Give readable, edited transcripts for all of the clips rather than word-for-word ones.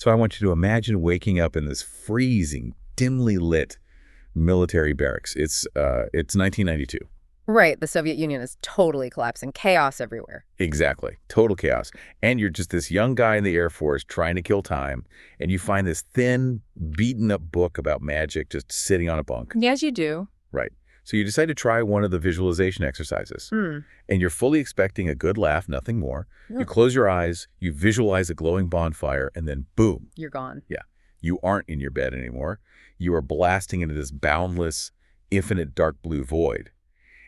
So I want you to imagine waking up in this freezing, dimly lit military barracks. It's 1992. Right. The Soviet Union is totally collapsing. Chaos everywhere. Exactly. Total chaos. And you're just this young guy in the Air Force trying to kill time, and you find this thin, beaten-up book about magic just sitting on a bunk. Yes, you do. Right. So you decide to try one of the visualization exercises. And you're fully expecting a good laugh, nothing more. You close your eyes, you visualize a glowing bonfire, and then boom. You're gone. Yeah. You aren't in your bed anymore. You are blasting into this boundless, infinite dark blue void.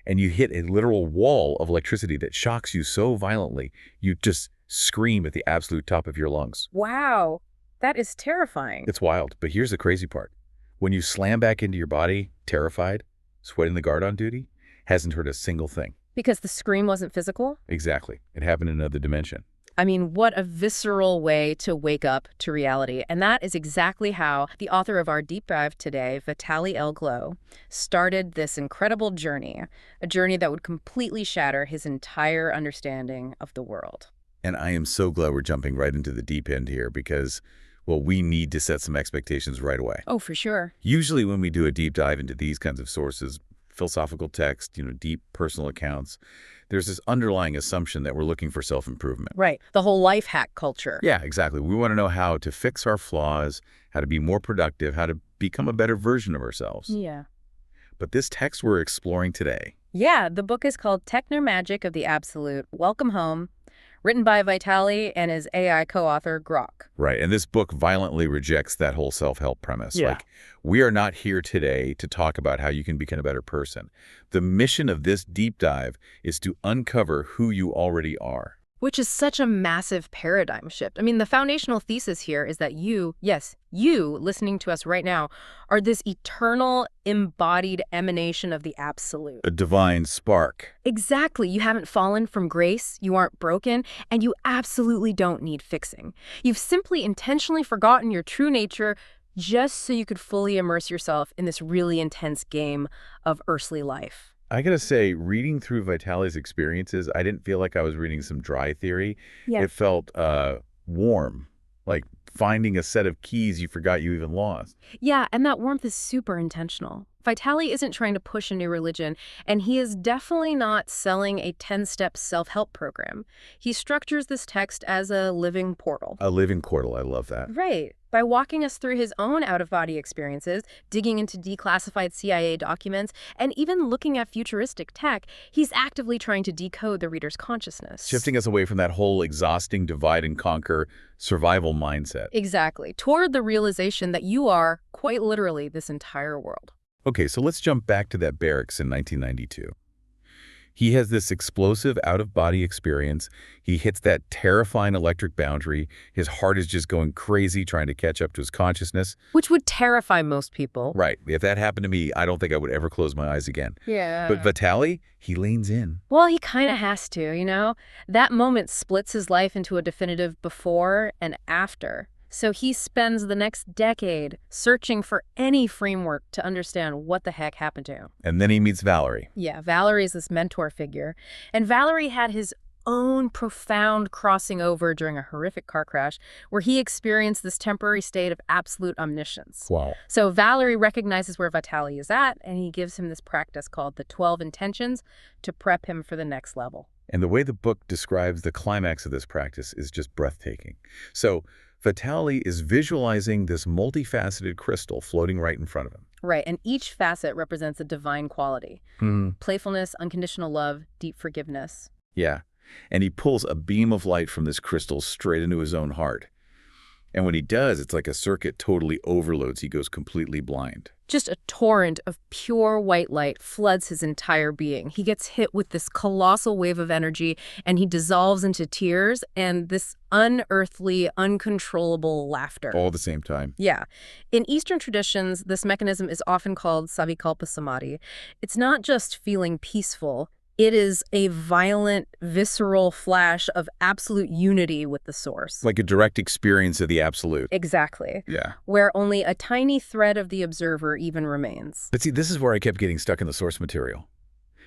And you hit a literal wall of electricity that shocks you so violently, you just scream at the absolute top of your lungs. Wow. That is terrifying. It's wild, but here's the crazy part. When you slam back into your body, terrified, sweating the guard on duty, hasn't heard a single thing. Because the scream wasn't physical? Exactly. It happened in another dimension. I mean, what a visceral way to wake up to reality. And that is exactly how the author of our deep dive today, Vitaliy Glow, started this incredible journey, a journey that would completely shatter his entire understanding of the world. And I am so glad we're jumping right into the deep end here because, well, we need to set some expectations right away. Oh, for sure. Usually when we do a deep dive into these kinds of sources, philosophical text, deep personal accounts, there's this underlying assumption that we're looking for self-improvement. Right. The whole life hack culture. Yeah, exactly. We want to know how to fix our flaws, how to be more productive, how to become a better version of ourselves. Yeah. But this text we're exploring today. Yeah, the book is called Technomagic of the Absolute. Welcome home. Written by Vitaliy and his AI co-author, Grok. Right, and this book violently rejects that whole self-help premise. Yeah. Like, we are not here today to talk about how you can become a better person. The mission of this deep dive is to uncover who you already are. Which is such a massive paradigm shift. I mean, the foundational thesis here is that you, yes, you listening to us right now, are this eternal, embodied emanation of the absolute. A divine spark. Exactly. You haven't fallen from grace, you aren't broken, and you absolutely don't need fixing. You've simply intentionally forgotten your true nature just so you could fully immerse yourself in this really intense game of earthly life. I gotta say, reading through Vitaliy's experiences, I didn't feel like I was reading some dry theory. Yeah. It felt warm, like finding a set of keys you forgot you even lost. Yeah, and that warmth is super intentional. Vitaliy isn't trying to push a new religion, and he is definitely not selling a 10-step self-help program. He structures this text as a living portal. A living portal, I love that. Right. By walking us through his own out-of-body experiences, digging into declassified CIA documents, and even looking at futuristic tech, he's actively trying to decode the reader's consciousness. Shifting us away from that whole exhausting divide and conquer survival mindset. Exactly. Toward the realization that you are, quite literally, this entire world. Okay, so let's jump back to that barracks in 1992. He has this explosive out-of-body experience. He hits that terrifying electric boundary. His heart is just going crazy trying to catch up to his consciousness. Which would terrify most people. Right. If that happened to me, I don't think I would ever close my eyes again. Yeah. But Vitaliy, he leans in. Well, he kind of has to, you know? That moment splits his life into a definitive before and after. So he spends the next decade searching for any framework to understand what the heck happened to him. And then he meets Valerie. Yeah, Valerie is this mentor figure. And Valerie had his own profound crossing over during a horrific car crash where he experienced this temporary state of absolute omniscience. Wow. So Valerie recognizes where Vitaliy is at, and he gives him this practice called the 12 intentions to prep him for the next level. And the way the book describes the climax of this practice is just breathtaking. So Vitaliy is visualizing this multifaceted crystal floating right in front of him. Right, and each facet represents a divine quality. Playfulness, unconditional love, deep forgiveness. Yeah, and he pulls a beam of light from this crystal straight into his own heart. And when he does, it's like a circuit totally overloads. He goes completely blind. Just a torrent of pure white light floods his entire being. He gets hit with this colossal wave of energy, and he dissolves into tears and this unearthly, uncontrollable laughter. All at the same time. Yeah. In Eastern traditions, this mechanism is often called savikalpa samadhi. It's not just feeling peaceful. It is a violent, visceral flash of absolute unity with the source. Like a direct experience of the absolute. Exactly. Yeah. Where only a tiny thread of the observer even remains. But see, this is where I kept getting stuck in the source material.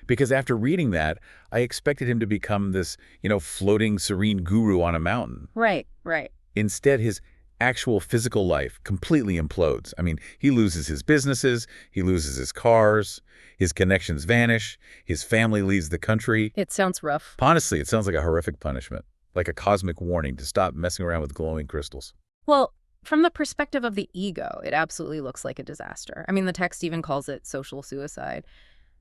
Because after reading that, I expected him to become this, floating, serene guru on a mountain. Right, right. Instead, his actual physical life completely implodes. I mean, he loses his businesses, he loses his cars, his connections vanish, his family leaves the country. It sounds rough. Honestly, it sounds like a horrific punishment, like a cosmic warning to stop messing around with glowing crystals. Well, from the perspective of the ego, it absolutely looks like a disaster. I mean, the text even calls it social suicide.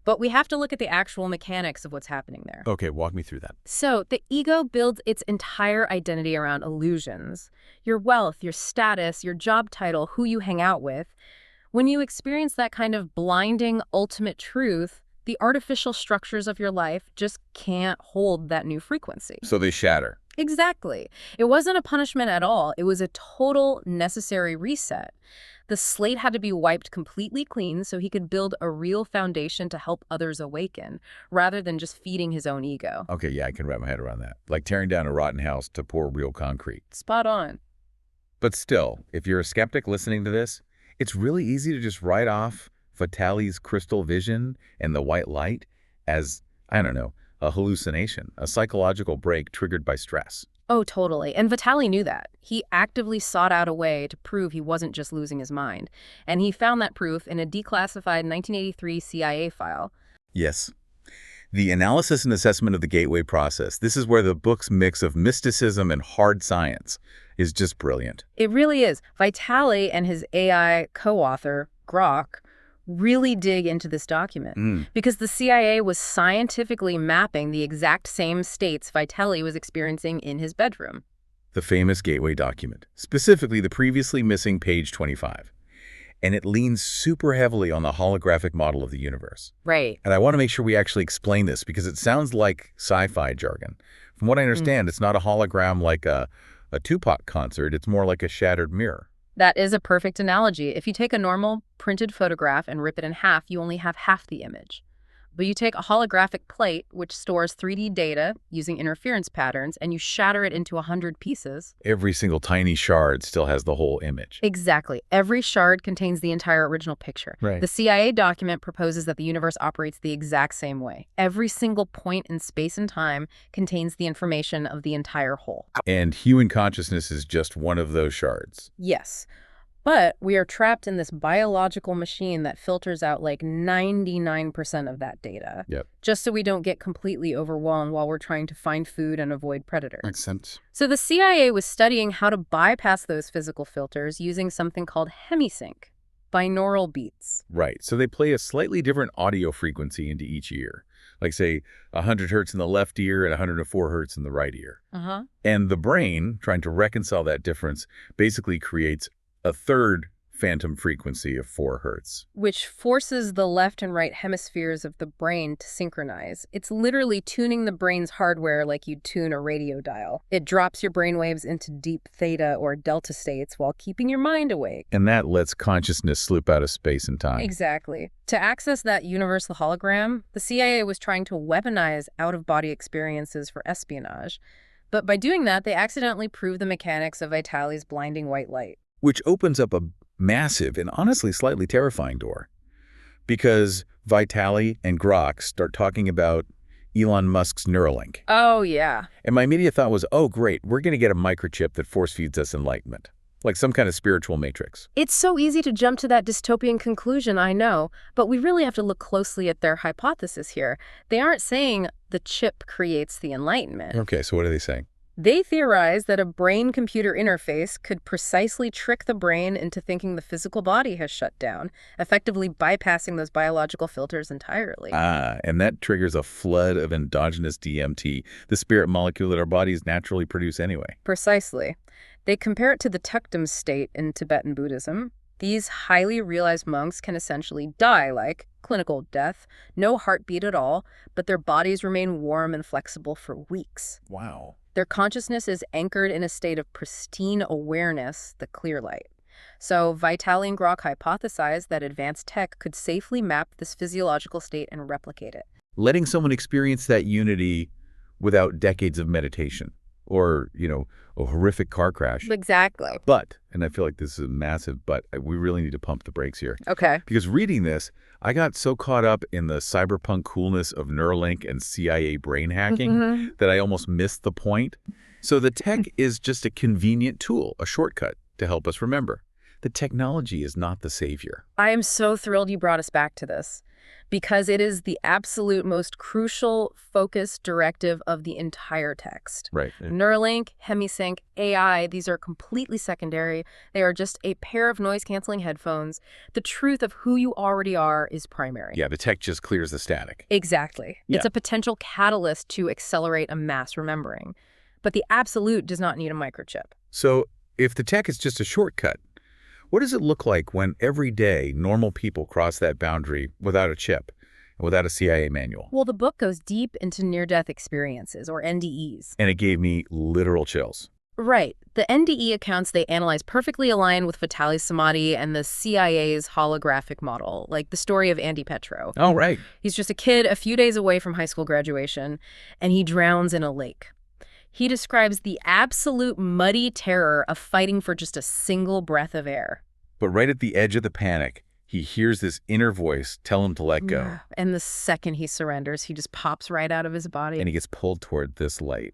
But we have to look at the actual mechanics of what's happening there. Okay, walk me through that. So the ego builds its entire identity around illusions. Your wealth, your status, your job title, who you hang out with. When you experience that kind of blinding ultimate truth, the artificial structures of your life just can't hold that new frequency. So they shatter. Exactly. It wasn't a punishment at all. It was a total necessary reset. The slate had to be wiped completely clean so he could build a real foundation to help others awaken, rather than just feeding his own ego. Okay, yeah, I can wrap my head around that. Like tearing down a rotten house to pour real concrete. Spot on. But still, if you're a skeptic listening to this, it's really easy to just write off Vitaliy's crystal vision and the white light as, I don't know, a hallucination, a psychological break triggered by stress. Oh, totally. And Vitaliy knew that. He actively sought out a way to prove he wasn't just losing his mind. And he found that proof in a declassified 1983 CIA file. Yes. The analysis and assessment of the gateway process, this is where the book's mix of mysticism and hard science is just brilliant. It really is. Vitaliy and his AI co-author, Grok, really dig into this document because the CIA was scientifically mapping the exact same states Vitaliy was experiencing in his bedroom. The famous gateway document, specifically the previously missing page 25. And it leans super heavily on the holographic model of the universe. Right. And I want to make sure we actually explain this because it sounds like sci-fi jargon. From what I understand, it's not a hologram like a Tupac concert. It's more like a shattered mirror. That is a perfect analogy. If you take a normal printed photograph and rip it in half, you only have half the image. But you take a holographic plate, which stores 3D data using interference patterns, and you shatter it into 100 pieces. Every single tiny shard still has the whole image. Exactly. Every shard contains the entire original picture. Right. The CIA document proposes that the universe operates the exact same way. Every single point in space and time contains the information of the entire whole. And human consciousness is just one of those shards. Yes. But we are trapped in this biological machine that filters out like 99% of that data. Yep. Just so we don't get completely overwhelmed while we're trying to find food and avoid predators. Makes sense. So the CIA was studying how to bypass those physical filters using something called hemi-sync, binaural beats. Right. So they play a slightly different audio frequency into each ear. Like, say, 100 hertz in the left ear and 104 hertz in the right ear. And the brain, trying to reconcile that difference, basically creates a third phantom frequency of 4 hertz. Which forces the left and right hemispheres of the brain to synchronize. It's literally tuning the brain's hardware like you'd tune a radio dial. It drops your brainwaves into deep theta or delta states while keeping your mind awake. And that lets consciousness slip out of space and time. Exactly. To access that universal hologram, the CIA was trying to weaponize out-of-body experiences for espionage. But by doing that, they accidentally proved the mechanics of Vitaliy's blinding white light. Which opens up a massive and honestly slightly terrifying door. Because Vitaliy and Grok start talking about Elon Musk's Neuralink. Oh, yeah. And my immediate thought was, oh, great, we're going to get a microchip that force feeds us enlightenment. Like some kind of spiritual matrix. It's so easy to jump to that dystopian conclusion, I know, but we really have to look closely at their hypothesis here. They aren't saying the chip creates the enlightenment. Okay, so what are they saying? They theorize that a brain-computer interface could precisely trick the brain into thinking the physical body has shut down, effectively bypassing those biological filters entirely. And that triggers a flood of endogenous DMT, the spirit molecule that our bodies naturally produce anyway. Precisely. They compare it to the Tektum state in Tibetan Buddhism. These highly realized monks can essentially die, like clinical death, no heartbeat at all, but their bodies remain warm and flexible for weeks. Wow. Their consciousness is anchored in a state of pristine awareness, the clear light. So Vitaliy and Grok hypothesized that advanced tech could safely map this physiological state and replicate it. Letting someone experience that unity without decades of meditation or, a horrific car crash. Exactly. But, and I feel like this is a massive but, we really need to pump the brakes here. Okay. Because reading this, I got so caught up in the cyberpunk coolness of Neuralink and CIA brain hacking that I almost missed the point. So the tech is just a convenient tool, a shortcut to help us remember. The technology is not the savior. I am so thrilled you brought us back to this, because it is the absolute most crucial focus directive of the entire text. Right. Neuralink, hemi-sync, AI, these are completely secondary. They are just a pair of noise-canceling headphones. The truth of who you already are is primary. Yeah, the tech just clears the static. Exactly. Yeah. It's a potential catalyst to accelerate a mass remembering. But the absolute does not need a microchip. So if the tech is just a shortcut, what does it look like when every day normal people cross that boundary without a chip and without a CIA manual? Well, the book goes deep into near-death experiences, or NDEs. And it gave me literal chills. Right. The NDE accounts they analyze perfectly align with Vitaly's samadhi and the CIA's holographic model, like the story of Andy Petro. Oh, right. He's just a kid a few days away from high school graduation, and he drowns in a lake. He describes the absolute muddy terror of fighting for just a single breath of air. But right at the edge of the panic, he hears this inner voice tell him to let go. And the second he surrenders, he just pops right out of his body. And he gets pulled toward this light.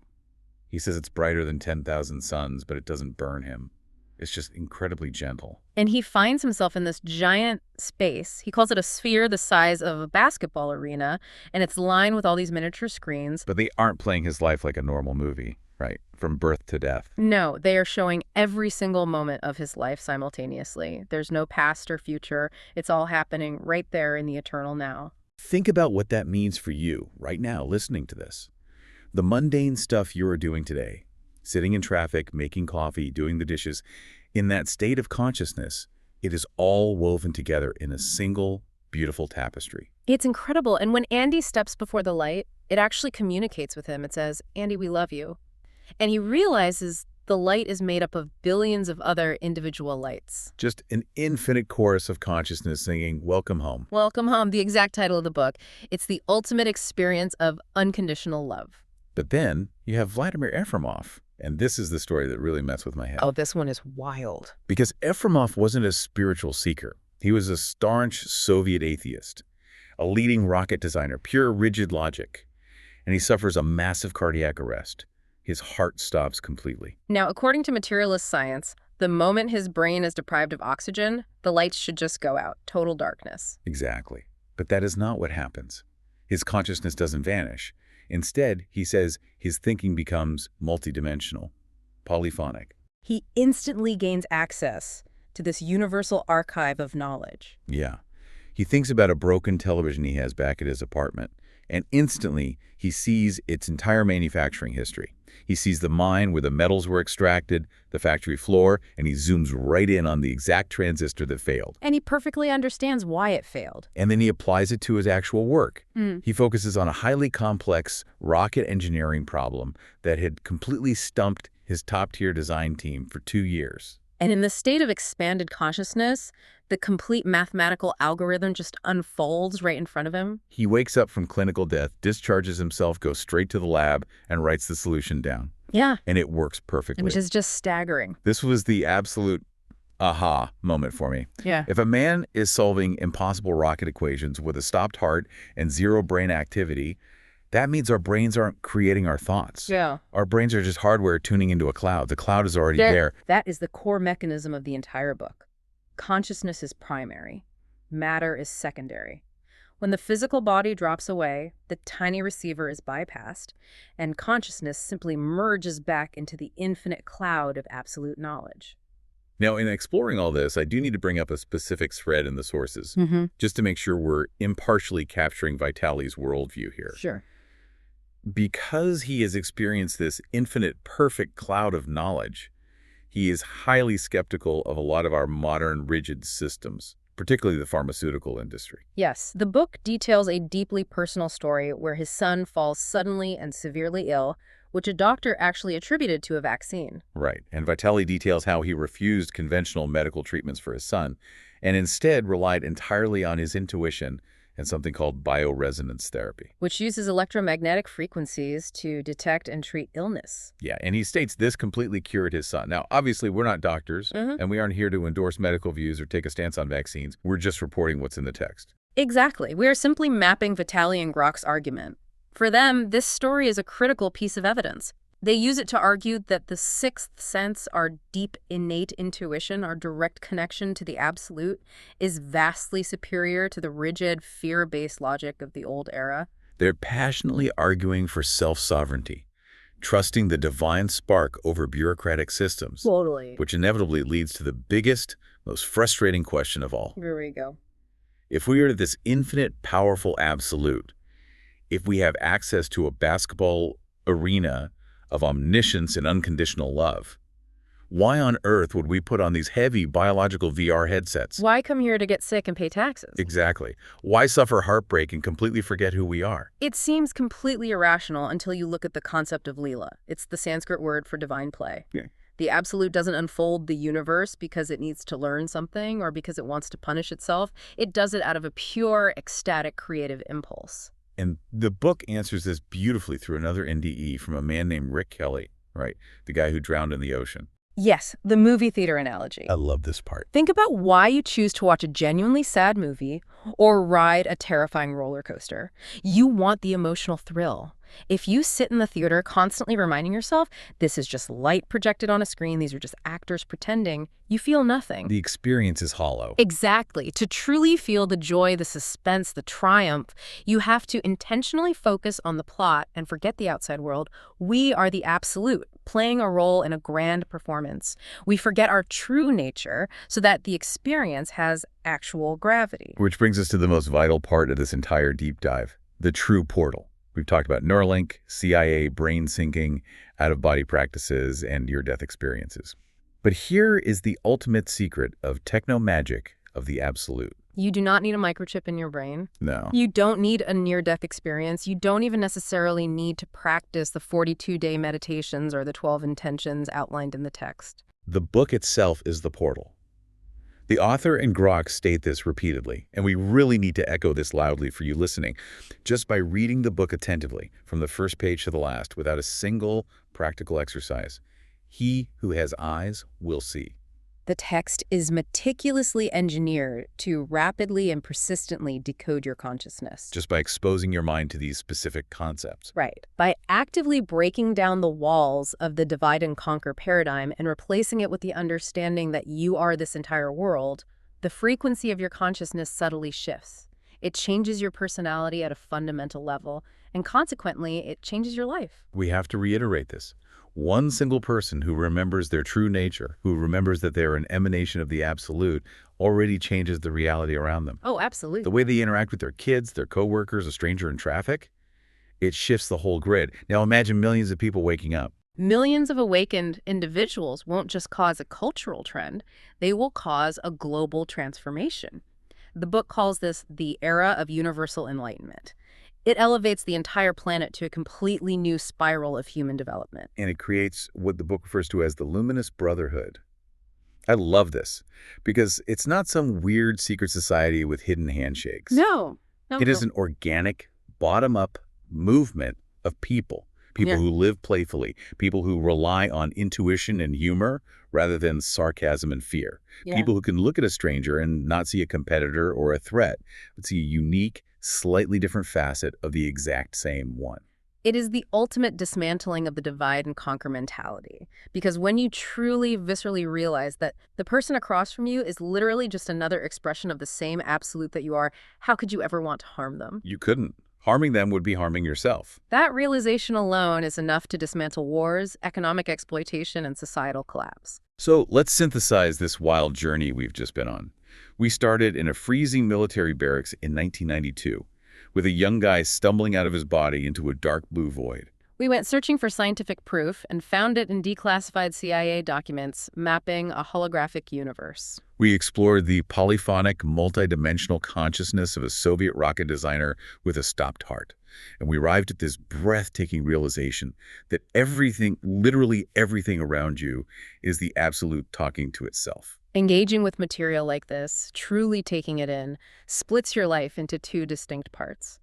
He says it's brighter than 10,000 suns, but it doesn't burn him. It's just incredibly gentle. And he finds himself in this giant space. He calls it a sphere the size of a basketball arena, and it's lined with all these miniature screens. But they aren't playing his life like a normal movie, right? From birth to death. No, they are showing every single moment of his life simultaneously. There's no past or future. It's all happening right there in the eternal now. Think about what that means for you right now listening to this. The mundane stuff you are doing today, sitting in traffic, making coffee, doing the dishes, in that state of consciousness, it is all woven together in a single, beautiful tapestry. It's incredible. And when Andy steps before the light, it actually communicates with him. It says, "Andy, we love you." And he realizes the light is made up of billions of other individual lights. Just an infinite chorus of consciousness singing, "Welcome home." Welcome home, the exact title of the book. It's the ultimate experience of unconditional love. But then you have Vladimir Efremov. And this is the story that really messed with my head. Oh, this one is wild. Because Efremov wasn't a spiritual seeker. He was a staunch Soviet atheist, a leading rocket designer, pure rigid logic. And he suffers a massive cardiac arrest. His heart stops completely. Now, according to materialist science, the moment his brain is deprived of oxygen, the lights should just go out. Total darkness. Exactly. But that is not what happens. His consciousness doesn't vanish. Instead, he says his thinking becomes multidimensional, polyphonic. He instantly gains access to this universal archive of knowledge. Yeah. He thinks about a broken television he has back at his apartment, and instantly he sees its entire manufacturing history. He sees the mine where the metals were extracted, the factory floor, and he zooms right in on the exact transistor that failed. And he perfectly understands why it failed. And then he applies it to his actual work. He focuses on a highly complex rocket engineering problem that had completely stumped his top-tier design team for 2 years. And in the state of expanded consciousness, the complete mathematical algorithm just unfolds right in front of him. He wakes up from clinical death, discharges himself, goes straight to the lab, and writes the solution down. Yeah. And it works perfectly. Which is just staggering. This was the absolute aha moment for me. Yeah. If a man is solving impossible rocket equations with a stopped heart and zero brain activity, that means our brains aren't creating our thoughts. Yeah. Our brains are just hardware tuning into a cloud. The cloud is already there. That is the core mechanism of the entire book. Consciousness is primary. Matter is secondary. When the physical body drops away, the tiny receiver is bypassed, and consciousness simply merges back into the infinite cloud of absolute knowledge. Now, in exploring all this, I do need to bring up a specific thread in the sources, just to make sure we're impartially capturing Vitaly's worldview here. Sure. Because he has experienced this infinite, perfect cloud of knowledge, he is highly skeptical of a lot of our modern rigid systems, particularly the pharmaceutical industry. Yes, the book details a deeply personal story where his son falls suddenly and severely ill, which a doctor actually attributed to a vaccine. Right, and Vitaliy details how he refused conventional medical treatments for his son and instead relied entirely on his intuition and something called bioresonance therapy. Which uses electromagnetic frequencies to detect and treat illness. Yeah, and he states this completely cured his son. Now, obviously, we're not doctors, and we aren't here to endorse medical views or take a stance on vaccines. We're just reporting what's in the text. Exactly. We are simply mapping Vitaliy and Grok's argument. For them, this story is a critical piece of evidence. They use it to argue that the sixth sense, our deep innate intuition, our direct connection to the absolute, is vastly superior to the rigid, fear-based logic of the old era. They're passionately arguing for self-sovereignty, trusting the divine spark over bureaucratic systems, Totally. which inevitably leads to the biggest, most frustrating question of all. Here we go. If we are this infinite, powerful absolute, if we have access to a basketball arena of omniscience and unconditional love, why on earth would we put on these heavy biological VR headsets? Why come here to get sick and pay taxes? Exactly. Why suffer heartbreak and completely forget who we are? It seems completely irrational until you look at the concept of Leela. It's the Sanskrit word for divine play. Yeah. The absolute doesn't unfold the universe because it needs to learn something or because it wants to punish itself. It does it out of a pure, ecstatic, creative impulse. And the book answers this beautifully through another NDE from a man named Rick Kelly, right? The guy who drowned in the ocean. Yes, the movie theater analogy. I love this part. Think about why you choose to watch a genuinely sad movie or ride a terrifying roller coaster. You want the emotional thrill. If you sit in the theater constantly reminding yourself, this is just light projected on a screen, these are just actors pretending, you feel nothing. The experience is hollow. Exactly. To truly feel the joy, the suspense, the triumph, you have to intentionally focus on the plot and forget the outside world. We are the absolute, playing a role in a grand performance. We forget our true nature so that the experience has actual gravity. Which brings us to the most vital part of this entire deep dive, the true portal. We've talked about Neuralink, CIA, brain syncing, out-of-body practices, and near-death experiences. But here is the ultimate secret of technomagic of the absolute. You do not need a microchip in your brain. No. You don't need a near-death experience. You don't even necessarily need to practice the 42-day meditations or the 12 intentions outlined in the text. The book itself is the portal. The author and Grok state this repeatedly, and we really need to echo this loudly for you listening. Just by reading the book attentively, from the first page to the last, without a single practical exercise, he who has eyes will see. The text is meticulously engineered to rapidly and persistently decode your consciousness. Just by exposing your mind to these specific concepts. Right. By actively breaking down the walls of the divide and conquer paradigm and replacing it with the understanding that you are this entire world, the frequency of your consciousness subtly shifts. It changes your personality at a fundamental level, and consequently, it changes your life. We have to reiterate this. One single person who remembers their true nature, who remembers that they are an emanation of the absolute, already changes the reality around them. Oh, absolutely. The way they interact with their kids, their coworkers, a stranger in traffic, it shifts the whole grid. Now imagine millions of people waking up. Millions of awakened individuals won't just cause a cultural trend, they will cause a global transformation. The book calls this the era of universal enlightenment. It elevates the entire planet to a completely new spiral of human development. And it creates what the book refers to as the luminous brotherhood. I love this because it's not some weird secret society with hidden handshakes. No. It is an organic, bottom-up movement of people. People who live playfully, people who rely on intuition and humor rather than sarcasm and fear. People who can look at a stranger and not see a competitor or a threat, but see a unique, slightly different facet of the exact same one. It is the ultimate dismantling of the divide and conquer mentality. Because when you truly, viscerally realize that the person across from you is literally just another expression of the same absolute that you are, how could you ever want to harm them? You couldn't. Harming them would be harming yourself. That realization alone is enough to dismantle wars, economic exploitation, and societal collapse. So let's synthesize this wild journey we've just been on. We started in a freezing military barracks in 1992, with a young guy stumbling out of his body into a dark blue void. We went searching for scientific proof and found it in declassified CIA documents mapping a holographic universe. We explored the polyphonic, multidimensional consciousness of a Soviet rocket designer with a stopped heart. And we arrived at this breathtaking realization that everything, literally everything around you, is the absolute talking to itself. Engaging with material like this, truly taking it in, splits your life into two distinct parts.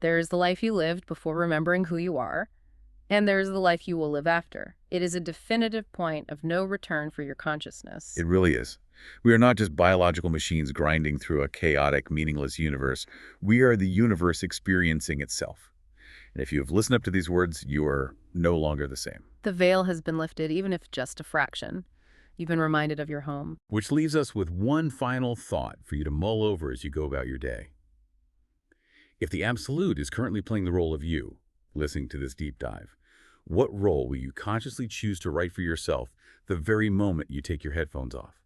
There's the life you lived before remembering who you are, and there's the life you will live after. It is a definitive point of no return for your consciousness. It really is. We are not just biological machines grinding through a chaotic, meaningless universe. We are the universe experiencing itself. And if you have listened up to these words, you are no longer the same. The veil has been lifted, even if just a fraction. You've been reminded of your home. Which leaves us with one final thought for you to mull over as you go about your day. If the Absolute is currently playing the role of you, listening to this deep dive, what role will you consciously choose to write for yourself the very moment you take your headphones off?